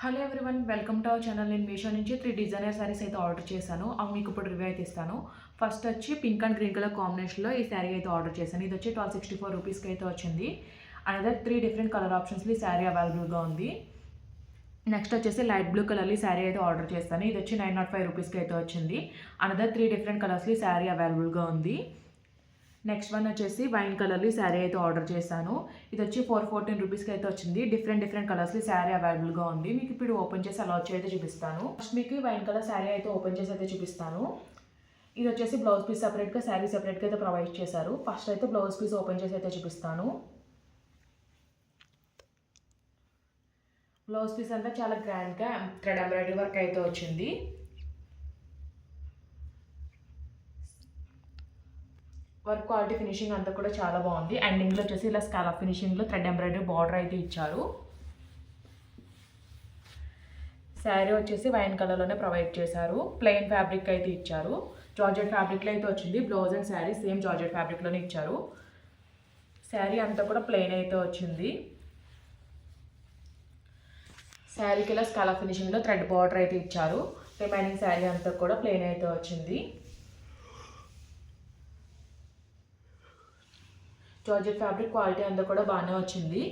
Hello everyone, welcome to our channel. నేను మీషో నుంచి 3 designer saris అయితే ఆర్డర్ చేశాను. అవి మీకు ఇప్పుడు రివ్యూ అయితే ఇస్తాను. ఫస్ట్ వచ్చి పింక్ అండ్ గ్రీన్ కలర్ కాంబినేషన్లో ఈ శారీ అయితే ఆర్డర్ చేశాను. ఇది వచ్చి 1264 రూపీస్కి అయితే వచ్చింది. అనదర్ 3 డిఫరెంట్ కలర్ ఆప్షన్స్లో ఈ శారీ అవైలబుల్గా ఉంది. నెక్స్ట్ వచ్చేసి లైట్ బ్లూ కలర్లో ఈ శారీ అయితే ఆర్డర్ చేస్తాను. ఇది వచ్చి 905 రూపీస్కి అయితే వచ్చింది. అనదర్ 3 డిఫరెంట్ కలర్స్లో ఈ శారీ అవైలబుల్గా ఉంది. నెక్స్ట్ వన్ వచ్చేసి వైన్ కలర్లో శారీ అయితే ఆర్డర్ చేశాను. ఇది వచ్చి 414 రూపీస్కి అయితే వచ్చింది. డిఫరెంట్ కలర్స్లో శారీ అవైలబుల్గా ఉంది. మీకు ఇప్పుడు ఓపెన్ చేసి అలా వచ్చి అయితే చూపిస్తాను. ఫస్ట్ మీకు వైన్ కలర్ శారీ అయితే ఓపెన్ చేసి అయితే చూపిస్తాను. ఇది వచ్చేసి బ్లౌజ్ పీస్ సెపరేట్గా, శారీ సెపరేట్గా అయితే ప్రొవైడ్ చేశారు. ఫస్ట్ అయితే బ్లౌజ్ పీస్ ఓపెన్ చేసి అయితే చూపిస్తాను. బ్లౌజ్ పీస్ అంతా చాలా గ్రాండ్గా థ్రెడ్ ఎంబ్రాయిడరీ వర్క్ అయితే వచ్చింది. వర్క్ క్వాలిటీ ఫినిషింగ్ అంతా కూడా చాలా బాగుంది. ఎండింగ్లో వచ్చేసి ఇలా స్కాలప్ ఫినిషింగ్లో థ్రెడ్ ఎంబ్రాయిడరీ బార్డర్ అయితే ఇచ్చారు. శారీ వచ్చేసి వైన్ కలర్లోనే ప్రొవైడ్ చేశారు. ప్లెయిన్ ఫ్యాబ్రిక్ అయితే ఇచ్చారు. జార్జెట్ ఫ్యాబ్రిక్లో అయితే వచ్చింది. Blouse and sari same georgette ఫ్యాబ్రిక్లోనే ఇచ్చారు. శారీ అంతా కూడా ప్లెయిన్ అయితే వచ్చింది. శారీకి ఇలా స్కాలప్ ఫినిషింగ్లో థ్రెడ్ బార్డర్ అయితే ఇచ్చారు. రిమైనింగ్ శారీ అంతా కూడా ప్లెయిన్ అయితే వచ్చింది. జార్జెట్ ఫ్యాబ్రిక్ క్వాలిటీ అంతా కూడా బాగానే వచ్చింది.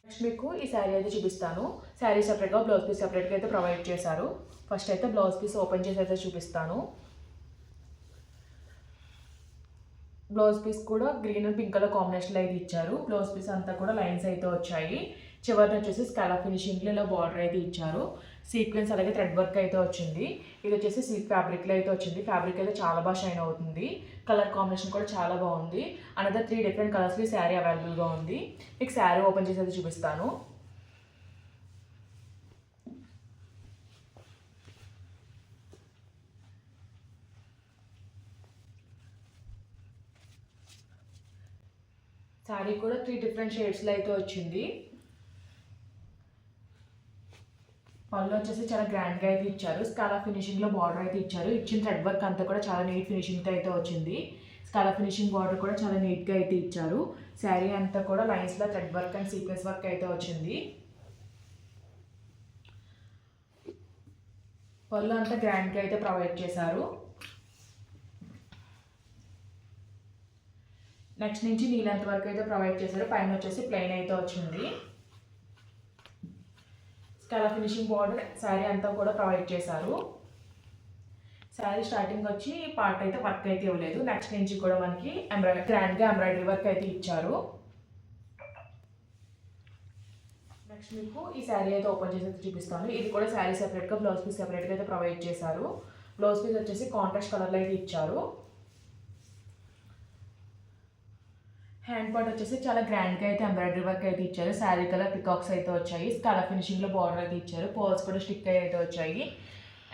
నెక్స్ట్ మీకు ఈ శారీ అయితే చూపిస్తాను. శారీ సెపరేట్గా, బ్లౌజ్ పీస్ సెపరేట్గా అయితే ప్రొవైడ్ చేశారు. ఫస్ట్ అయితే బ్లౌజ్ పీస్ ఓపెన్ చేసి అయితే చూపిస్తాను. బ్లౌజ్ పీస్ కూడా గ్రీన్ అండ్ పింక్ కలర్ కాంబినేషన్లో అయితే ఇచ్చారు. బ్లౌజ్ పీస్ అంతా కూడా లైన్స్ అయితే వచ్చాయి. చివరిని వచ్చేసి స్కాలప్ ఫినిషింగ్లో ఇలా బార్డర్ అయితే ఇచ్చారు. సీక్వెన్స్ అలాగే థ్రెడ్ వర్క్ అయితే వచ్చింది. ఇది వచ్చేసి సిల్క్ ఫ్యాబ్రిక్లో అయితే వచ్చింది. ఫ్యాబ్రిక్ అయితే చాలా బాగా షైన్ అవుతుంది. కలర్ కాంబినేషన్ కూడా చాలా బాగుంది. అనదర్ 3 డిఫరెంట్ కలర్స్లో ఈ శారీ అవైలబుల్గా ఉంది. మీకు శారీ ఓపెన్ చేసి అయితే చూపిస్తాను. శారీ కూడా 3 డిఫరెంట్ షేడ్స్లో అయితే వచ్చింది. పళ్ళు వచ్చేసి చాలా గ్రాండ్గా అయితే ఇచ్చారు. స్కాలా ఫినిషింగ్లో బార్డర్ అయితే ఇచ్చారు. ఇచ్చిన థ్రెడ్ వర్క్ అంతా కూడా చాలా నీట్ ఫినిషింగ్తో అయితే వచ్చింది. స్కాలా ఫినిషింగ్ బార్డర్ కూడా చాలా నీట్గా అయితే ఇచ్చారు. శారీ అంతా కూడా లైన్స్లో thread work and sequence work అయితే వచ్చింది. పళ్ళు అంతా గ్రాండ్గా అయితే ప్రొవైడ్ చేశారు. నెక్స్ట్ నుంచి నీళ్ళంత వరకు అయితే ప్రొవైడ్ చేశారు. పైన వచ్చేసి ప్లెయిన్ అయితే వచ్చింది. స్కాలప్ ఫినిషింగ్ బార్డర్ శారీ అంతా కూడా ప్రొవైడ్ చేశారు. శారీ స్టార్టింగ్ వచ్చి పార్ట్ అయితే వర్క్ అయితే ఇవ్వలేదు. నెక్స్ట్ నుంచి కూడా మనకి గ్రాండ్గా ఎంబ్రాయిడరీ వర్క్ అయితే ఇచ్చారు. నెక్స్ట్ మీకు ఈ శారీ అయితే ఓపెన్ చేసి అయితే చూపిస్తాను. ఇది కూడా శారీ సెపరేట్గా, బ్లౌజ్ పీస్ సెపరేట్గా అయితే ప్రొవైడ్ చేశారు. బ్లౌజ్ పీస్ వచ్చేసి కాంట్రాస్ట్ కలర్లో అయితే ఇచ్చారు. హ్యాండ్ పార్ట్ వచ్చేసి చాలా గ్రాండ్గా అయితే ఎంబ్రాయిడరీ వర్క్ అయితే ఇచ్చారు. శారీ కలర్ పికాక్స్ అయితే వచ్చాయి. స్కాలప్ ఫినిషింగ్లో బార్డర్ అయితే ఇచ్చారు. పర్ల్స్ కూడా స్టిక్ అయితే వచ్చాయి.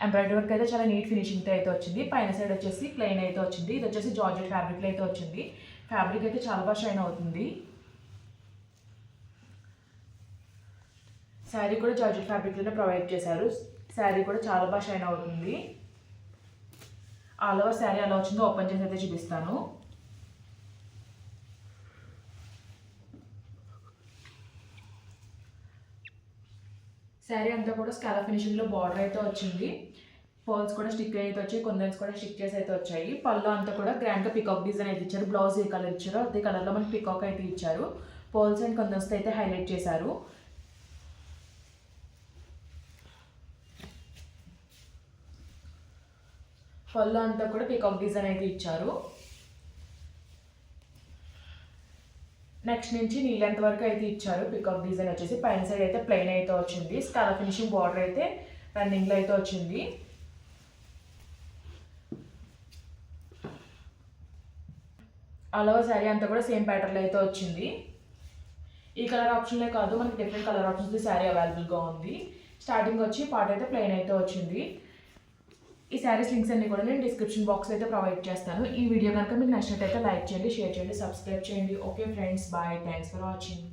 ఎంబ్రాయిడరీ వర్క్ అయితే చాలా నీట్ ఫినిషింగ్తో అయితే వచ్చింది. పైన సైడ్ వచ్చేసి ప్లెయిన్ అయితే వచ్చింది. ఇది వచ్చేసి జార్జెట్ ఫ్యాబ్రిక్లో అయితే వచ్చింది. ఫ్యాబ్రిక్ అయితే చాలా బాగా షైన్ అవుతుంది. శారీ కూడా జార్జెట్ ఫ్యాబ్రిక్లోనే ప్రొవైడ్ చేశారు. శారీ కూడా చాలా బాగా షైన్ అవుతుంది. ఆల్ ఓవర్ శారీ ఎలా వచ్చిందో ఓపెన్ చేసి అయితే చూపిస్తాను. శారీ అంతా కూడా స్కాలప్ ఫినిషింగ్లో బార్డర్ అయితే వచ్చింది. పర్ల్స్ కూడా స్టిక్ అయితే వచ్చాయి. కొందన్స్ కూడా స్టిక్ చేసి అయితే వచ్చాయి. పళ్ళు అంతా కూడా గ్రాండ్గా పికాక్ డిజైన్ అయితే ఇచ్చారు. బ్లౌజ్ ఏ కలర్ ఇచ్చారో అదే కలర్లో మనకి పికాక్ అయితే ఇచ్చారు. పర్ల్స్ అండ్ కొందన్స్ అయితే హైలైట్ చేశారు. పళ్ళు అంతా కూడా పికాక్ డిజైన్ అయితే ఇచ్చారు. నెక్స్ట్ నుంచి నీళ్ళంత వరకు అయితే ఇచ్చారు. పికాక్ డిజైన్ వచ్చేసి పైన సైడ్ అయితే ప్లెయిన్ అయితే వచ్చింది. స్కాలప్ ఫినిషింగ్ బార్డర్ అయితే రన్నింగ్లో అయితే వచ్చింది. ఆల్ ఓవర్ శారీ అంతా కూడా సేమ్ ప్యాటర్న్లో అయితే వచ్చింది. ఈ కలర్ ఆప్షన్లే కాదు, మనకి డిఫరెంట్ కలర్ ఆప్షన్స్ శారీ అవైలబుల్గా ఉంది. స్టార్టింగ్ వచ్చి పార్ట్ అయితే ప్లెయిన్ అయితే వచ్చింది. ఈ శారీస్ లింక్స్ అన్ని కూడా నేను డిస్క్రిప్షన్ బాక్స్ అయితే ప్రొవైడ్ చేస్తాను. ఈ వీడియో కనుక మీకు నచ్చినట్టయితే లైక్ చేయండి, షేర్ చేయండి, సబ్స్క్రైబ్ చేయండి. Okay friends, bye. Thanks for watching.